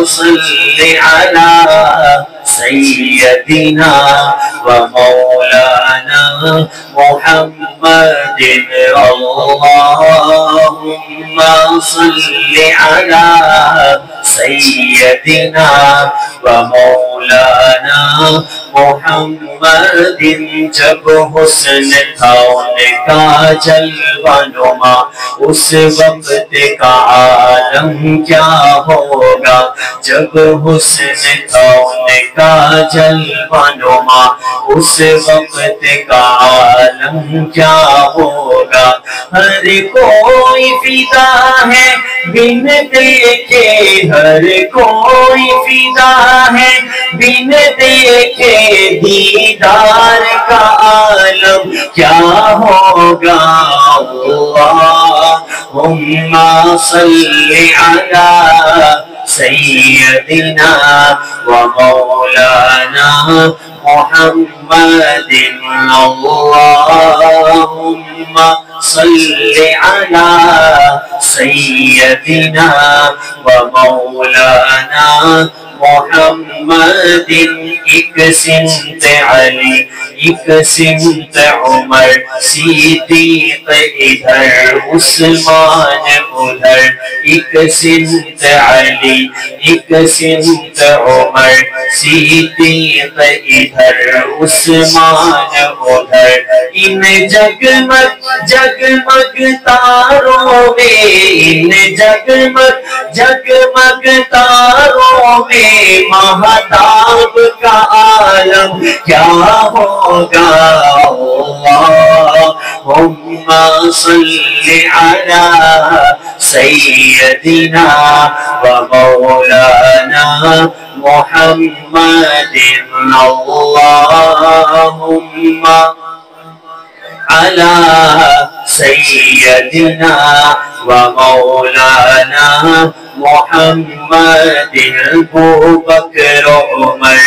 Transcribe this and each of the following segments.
صل على سيدنا ومولانا محمد اللهم صل على سيدنا ومولانا محمد جب حسن تھا ان کا جلوہ نما اس وقت کا عالم کیا ہوگا جب حسن تھا ان کا جلوہ نما اس وقت کا عالم کیا ہوگا ہر کوئی فدا ہے بن دیکھے ہر کوئی فدا ہے بن دیکھے دیدار کا عالم کیا ہوگا اللہم صل علی سیدنا ومولانا محمد اللہم صل علی سیدنا ومولانا محمد ایک سمت علی ایک سمت عمر صدیق ادھر عثمان ادھر ایک سمت علی ایک سمت عمر صدیق ادھر عثمان ادھر ان جگمگ جگمگ تاروں میں ان جگمگ جگمگ تاروں میں مہتاب کا عالم کیا ہوگا اللہم صل علی سیدنا ومولانا محمد اللہم علی سیدنا ومولانا محمد ابو بکر عمر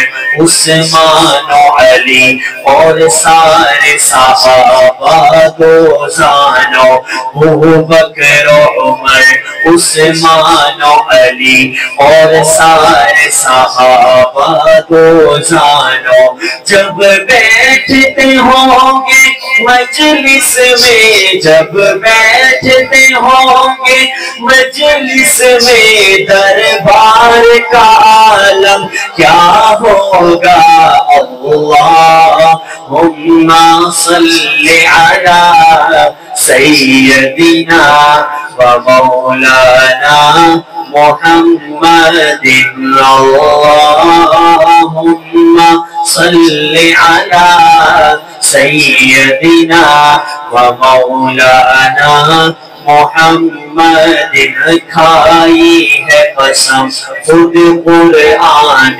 عثمان علی اور سارے صحابہ دوزانوں ابو بکر عمر عثمان علی اور سارے صحابہ دوزانوں جب بیٹھتے ہوں گے مجلس میں جب بیٹھتے ہوں گے مجلس میں دربار کا عالم کیا ہوگا اللہم صل علی سیدنا ومولانا محمد اللہم صل علی سیدنا ومولانا محمد کھائی ہے قسم خود قرآن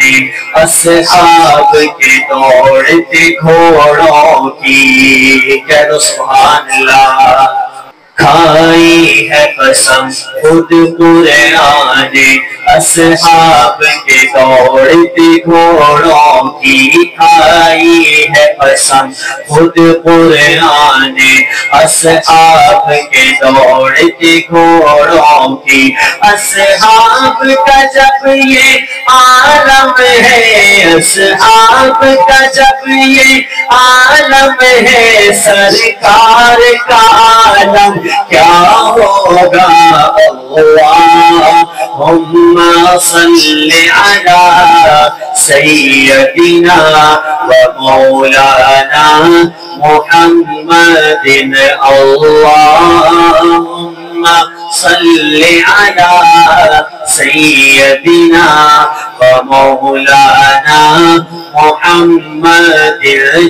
اصحاب کے دوڑتے گھوڑوں کی کہہ دو سبحان اللہ کھائی ہے قسم خود قرآن اصحاب کے دوڑتے گھوڑوں کی کھائی ہے قسم خود قرآن اصحاب کے دوڑتے گھوڑوں کی اصحاب کا جب یہ عالم ہے اصحاب کا جب یہ عالم ہے سرکار کا عالم کیا ہوگا اللہم صل علی سیدنا ومولانا محمد اللہم صل علی سیدنا ومولانا محمد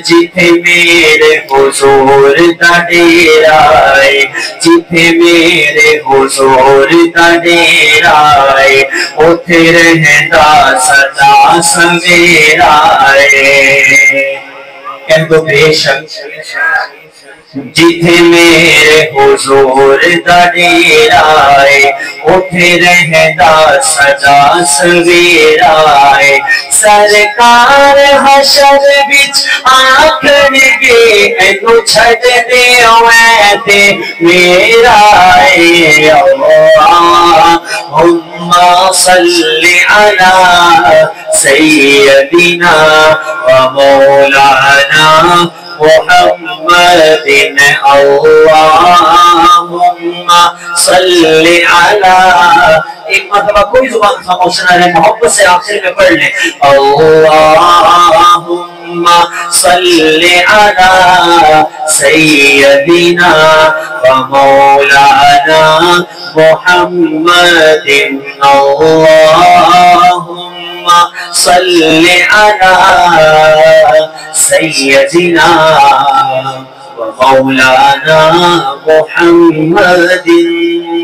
جتھے میرے حضور دا ڈیرا ہے جتھے میرے حضور دا ڈیرا ہے اتھے رہندا سدا سویرا ہے کہہ دو بے شک جتھے میرے حضور دا ڈیرا ہے اتھے رہندا سدا سویرا ہے سرکار حشر بچ آکھن گے اینو چھڈ دے اوے میرا ہے اللہم صل على سيدنا ومولانا محمد اللهم صل على ایک مرتبہ کوئی زبان خاموش نہ رہے محبت سے آخر میں پڑھ لیں اللهم صل على سيدنا ومولانا محمد اللهم صل على سيدنا ومولانا محمد